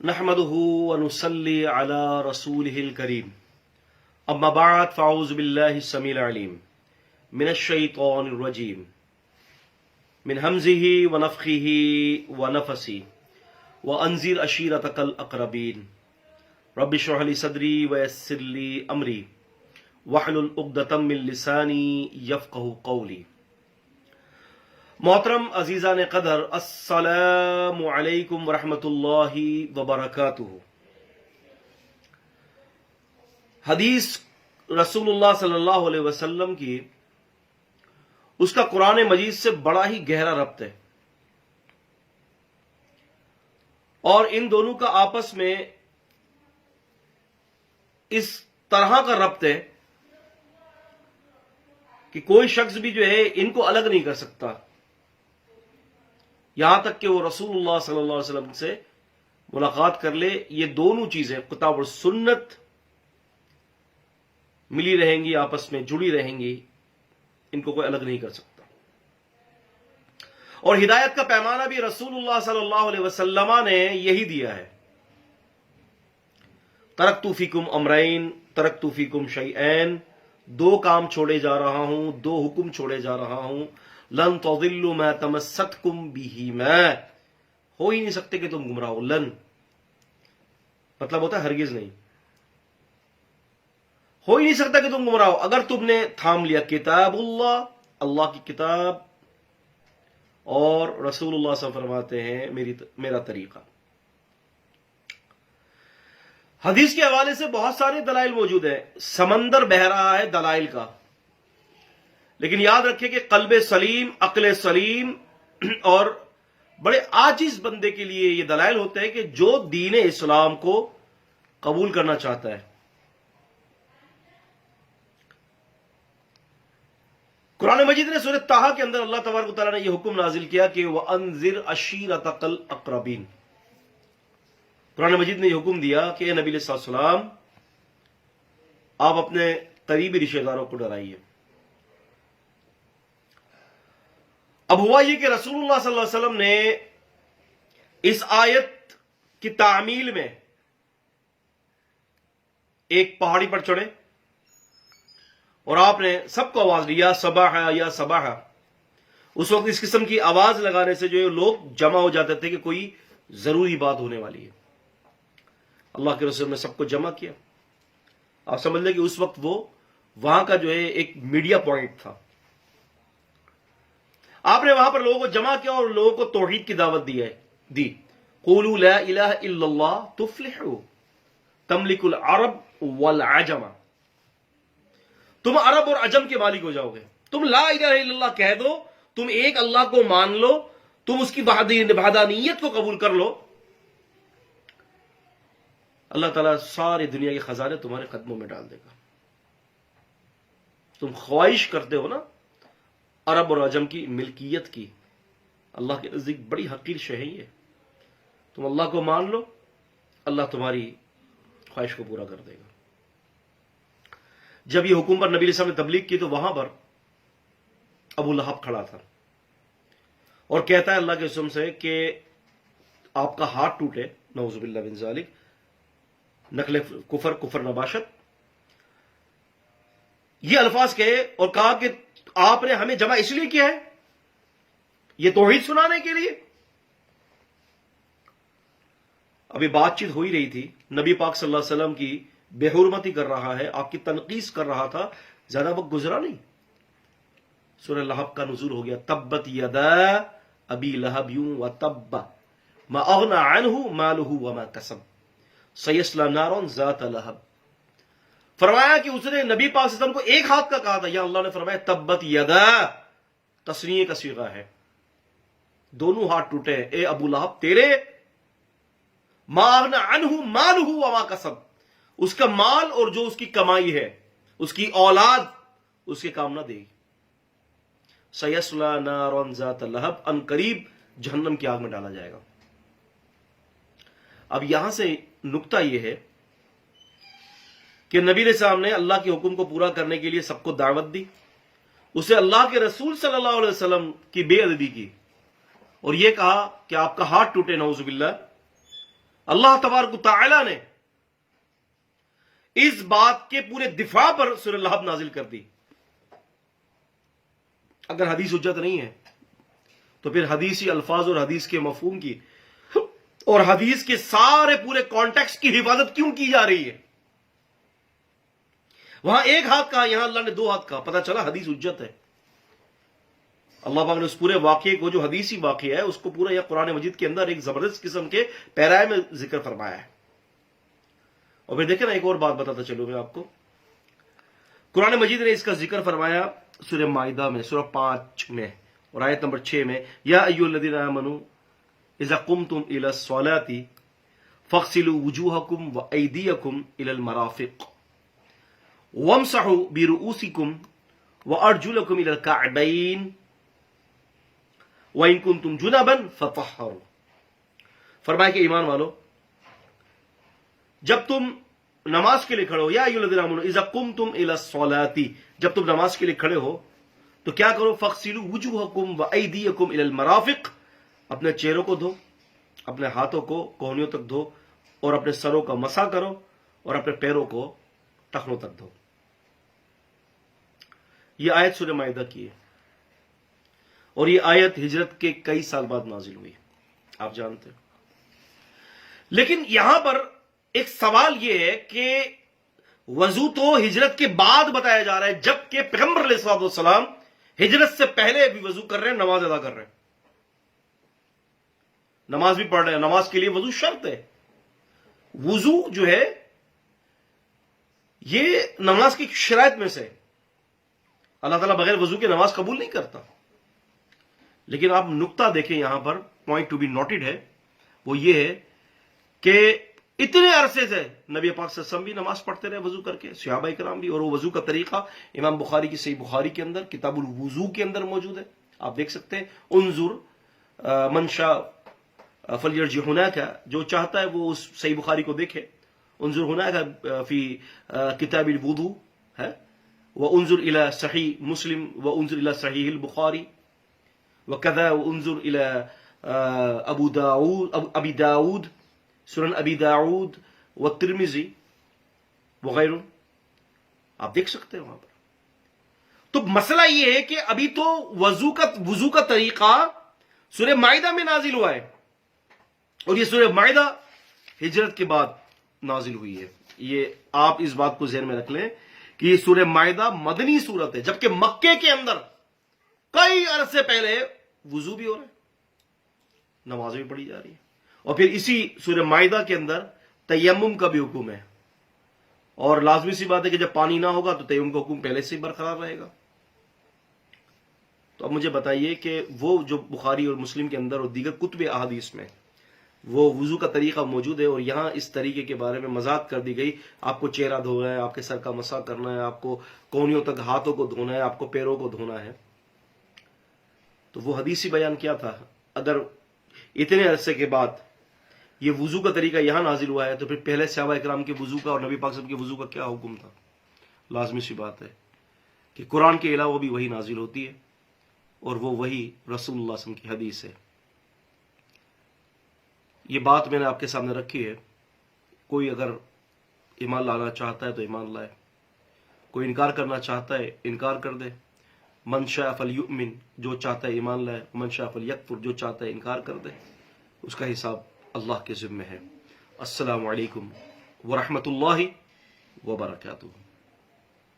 نحمده ونصلي على رسوله الكريم اما بعد فاعوذ بالله السميع العليم من الشيطان الرجيم من همزه ونفخه ونفثه وانذر عشيرتك الاقربين رب اشرح لي صدري ويسر لي امري واحلل عقدة من لساني يفقهوا قولي۔ محترم عزیزان قدر، السلام علیکم ورحمۃ اللہ وبرکاتہ۔ حدیث رسول اللہ صلی اللہ علیہ وسلم کی اس کا قرآن مجید سے بڑا ہی گہرا ربط ہے، اور ان دونوں کا آپس میں اس طرح کا ربط ہے کہ کوئی شخص بھی جو ہے ان کو الگ نہیں کر سکتا، یہاں تک کہ وہ رسول اللہ صلی اللہ علیہ وسلم سے ملاقات کر لے۔ یہ دونوں چیزیں کتاب اور سنت ملی رہیں گی، آپس میں جڑی رہیں گی، ان کو کوئی الگ نہیں کر سکتا۔ اور ہدایت کا پیمانہ بھی رسول اللہ صلی اللہ علیہ وسلم نے یہی دیا ہے، ترکت فیکم امرین ترکت فیکم شیئین، دو کام چھوڑے جا رہا ہوں، دو حکم چھوڑے جا رہا ہوں، لن تضلوا ما تمسکتم بہما، ہو ہی نہیں سکتے کہ تم گمراہ ہو۔ لن مطلب ہوتا ہے ہرگز نہیں، ہو ہی نہیں سکتا کہ تم گمراہ ہو اگر تم نے تھام لیا کتاب اللہ، اللہ کی کتاب، اور رسول اللہ صلی اللہ علیہ وسلم فرماتے ہیں میرا طریقہ۔ حدیث کے حوالے سے بہت سارے دلائل موجود ہیں، سمندر بہہ رہا ہے دلائل کا، لیکن یاد رکھیں کہ قلب سلیم، عقل سلیم اور بڑے عاجز بندے کے لیے یہ دلائل ہوتے ہیں کہ جو دین اسلام کو قبول کرنا چاہتا ہے۔ قرآن مجید نے سورۃ طٰہٰ کے اندر اللہ تبارک و تعالیٰ نے یہ حکم نازل کیا کہ وَأَنذِرْ عَشِيرَتَكَ الْأَقْرَبِينَ۔ قرآن مجید نے یہ حکم دیا کہ اے نبی علیہ السلام، آپ اپنے قریبی رشتہ داروں کو ڈرائیے۔ اب ہوا یہ کہ رسول اللہ صلی اللہ علیہ وسلم نے اس آیت کی تعمیل میں ایک پہاڑی پر چڑھے اور آپ نے سب کو آواز دی، یا صباح یا صباح۔ اس وقت اس قسم کی آواز لگانے سے جو لوگ جمع ہو جاتے تھے کہ کوئی ضروری بات ہونے والی ہے۔ اللہ کے رسول نے سب کو جمع کیا۔ آپ سمجھ لیں کہ اس وقت وہ وہاں کا جو ہے ایک میڈیا پوائنٹ تھا۔ آپ نے وہاں پر لوگوں کو جمع کیا اور لوگوں کو توحید کی دعوت دی۔ قولوا لا الہ الا اللہ تفلحوا تملک العرب والعجم، تم عرب اور عجم کے مالک ہو جاؤ گے۔ تم لا الہ الا اللہ کہہ دو، تم ایک اللہ کو مان لو، تم اس کی وحدانیت کو قبول کر لو، اللہ تعالیٰ ساری دنیا کے خزانے تمہارے قدموں میں ڈال دے گا۔ تم خواہش کرتے ہو نا عرب اور عجم کی ملکیت کی، اللہ کے نزدیک بڑی حقیر شے ہے یہ، تم اللہ کو مان لو، اللہ تمہاری خواہش کو پورا کر دے گا۔ جب یہ حکم پر نبی علیہ السلام نے تبلیغ کی تو وہاں پر ابو لہب کھڑا تھا اور کہتا ہے اللہ کے قسم سے کہ آپ کا ہاتھ ٹوٹے، نعوذ باللہ من ذالک، نقل کفر نباشت، یہ الفاظ کہے اور کہا کہ آپ نے ہمیں جمع اس لیے کیا ہے، یہ توحید سنانے کے لیے۔ ابھی بات چیت ہو ہی رہی تھی، نبی پاک صلی اللہ علیہ وسلم کی بے حرمتی کر رہا ہے، آپ کی تنقیص کر رہا تھا، زیادہ وقت گزرا نہیں، سورہ لہب کا نزول ہو گیا، تبت یدا ابی لہب وتب ما اغنى عنہ مالہ وما کسب سیصلی نارا ذات لہب۔ فرمایا کہ اس نے نبی پاک صلی اللہ علیہ وسلم کو ایک ہاتھ کا کہا تھا، یا اللہ نے فرمایا تبت یدا، تثنیہ کا صیغہ ہے، دونوں ہاتھ ٹوٹے، اے ابو لہب تیرے، ما اغنى عنہ مالہ وما کسب، اس کا مال اور جو اس کی کمائی ہے، اس کی اولاد اس کے کام نہ دے گی۔ سیصلی نارا ذات لہب، ان قریب جہنم کی آگ میں ڈالا جائے گا۔ اب یہاں سے نکتہ یہ ہے کہ نبی علیہ السلام نے اللہ کے حکم کو پورا کرنے کے لیے سب کو دعوت دی، اسے اللہ کے رسول صلی اللہ علیہ وسلم کی بے ادبی کی اور یہ کہا کہ آپ کا ہاتھ ٹوٹے، نعوذ باللہ، اللہ تبارک و تعالی نے اس بات کے پورے دفاع پر سورہ لہب نازل کر دی. اگر حدیث حجت نہیں ہے تو پھر حدیثی الفاظ اور حدیث کے مفہوم کی اور حدیث کے سارے پورے کانٹیکسٹ کی حفاظت کیوں کی جا رہی ہے؟ وہاں ایک ہاتھ کہا، یہاں اللہ نے دو ہاتھ کہا. پتہ چلا حدیث حجت ہے. اللہ پاک نے اس پورے واقعے کو جو حدیثی واقعہ ہے اس کو پورا یہ قرآن مجید کے اندر ایک زبردست قسم کے پیرائے میں ذکر فرمایا ہے. اور پھر دیکھیں نا، ایک اور بات بتاتا چلوں میں آپ کو. قرآن مجید نے اس کا ذکر فرمایا سورہ مائدہ میں، سورہ 5 میں اور آیت نمبر 6 میں، یا ایھا الذین آمنوا اذا قمتم الى الصلاة فاغسلوا وجوہکم وایدیکم الى المرافق وامسحوا برؤوسکم وارجلکم الى الکعبین وَإِن كُنتُمْ جُنُبًا فَطَهَّرُوا. فرمایا کہ ایمان والو، جب تم نماز کے لیے کھڑے ہو، یا ایھا الذین آمنوا اذا قمتم الى الصلاة، جب تم نماز کے لیے کھڑے ہو تو کیا کرو؟ فَاغْسِلُوا وُجُوهَكُمْ وَأَيْدِيَكُمْ إِلَى الْمَرَافِقِ، اپنے چہروں کو دھو، اپنے ہاتھوں کو کوہنیوں تک دھو، اور اپنے سروں کا مسح کرو، اور اپنے پیروں کو ٹخنوں تک دھو. یہ آیت سورہ مائدہ کی ہے، اور یہ آیت ہجرت کے کئی سال بعد نازل ہوئی، آپ جانتے ہیں. لیکن یہاں پر ایک سوال یہ ہے کہ وضو تو ہجرت کے بعد بتایا جا رہا ہے، جبکہ پیغمبر علیہ الصلوۃ والسلام ہجرت سے پہلے بھی وضو کر رہے ہیں، نماز ادا کر رہے ہیں، نماز بھی پڑھ رہے ہیں. نماز کے لیے وضو شرط ہے. وضو جو ہے یہ نماز کی شرائط میں سے، اللہ تعالیٰ بغیر وضو کے نماز قبول نہیں کرتا. لیکن آپ نقطہ دیکھیں، یہاں پر پوائنٹ ٹو بی نوٹڈ ہے، وہ یہ ہے کہ اتنے عرصے سے نبی پاک صلی اللہ علیہ وسلم بھی نماز پڑھتے رہے وضو کر کے، صحابہ کرام بھی، اور وہ وضو کا طریقہ امام بخاری کی صحیح بخاری کے اندر کتاب الوضو کے اندر موجود ہے. آپ دیکھ سکتے ہیں، انظر من شاء فلیرجع ہناک، جو چاہتا ہے وہ اس صحیح بخاری کو دیکھے. انظر ہناک فی کتاب الوضو ہے، وانظر الی صحیح مسلم، وانظر الی صحیح البخاری، وكذا وانظر الى ابی داود، سنن ابی داود والترمذی وغیرہ. آپ دیکھ سکتے ہیں وہاں پر. تو مسئلہ یہ ہے کہ ابھی تو وضو کا طریقہ سورہ مائدہ میں نازل ہوا ہے، اور یہ سورہ مائدہ ہجرت کے بعد نازل ہوئی ہے. یہ آپ اس بات کو ذہن میں رکھ لیں کہ یہ سورہ مائدہ مدنی سورت ہے، جبکہ مکے کے اندر کئی عرصے پہلے وضو بھی ہو رہا ہے، نماز بھی پڑھی جا رہی ہے. اور پھر اسی سورہ مائدہ کے اندر تیمم کا بھی حکم ہے، اور لازمی سی بات ہے کہ جب پانی نہ ہوگا تو تیمم کا حکم پہلے سے ہی برقرار رہے گا. تو اب مجھے بتائیے کہ وہ جو بخاری اور مسلم کے اندر اور دیگر کتب احادیث میں وہ وضو کا طریقہ موجود ہے، اور یہاں اس طریقے کے بارے میں وضاحت کر دی گئی، آپ کو چہرہ دھونا ہے، آپ کے سر کا مسح کرنا ہے، آپ کو کونیوں تک ہاتھوں کو دھونا ہے، آپ کو پیروں کو دھونا ہے. تو وہ حدیثی بیان کیا تھا؟ اگر اتنے عرصے کے بعد یہ وضو کا طریقہ یہاں نازل ہوا ہے تو پھر پہلے صحابہ کرام کے وضو کا اور نبی پاک صلی اللہ علیہ وسلم کے وضو کا کیا حکم تھا؟ لازمی سی بات ہے کہ قرآن کے علاوہ بھی وہی نازل ہوتی ہے، اور وہ وہی رسول اللہ صلی اللہ علیہ وسلم کی حدیث ہے. یہ بات میں نے آپ کے سامنے رکھی ہے. کوئی اگر ایمان لانا چاہتا ہے تو ایمان لائے، کوئی انکار کرنا چاہتا ہے انکار کر دے. من شاء فلیؤمن، جو چاہتا ہے ایمان لائے، من شاء فلیکفر، جو چاہتا ہے انکار کر دے. اس کا حساب اللہ کے ذمہ ہے. السلام علیکم ورحمۃ اللہ وبرکاتہ.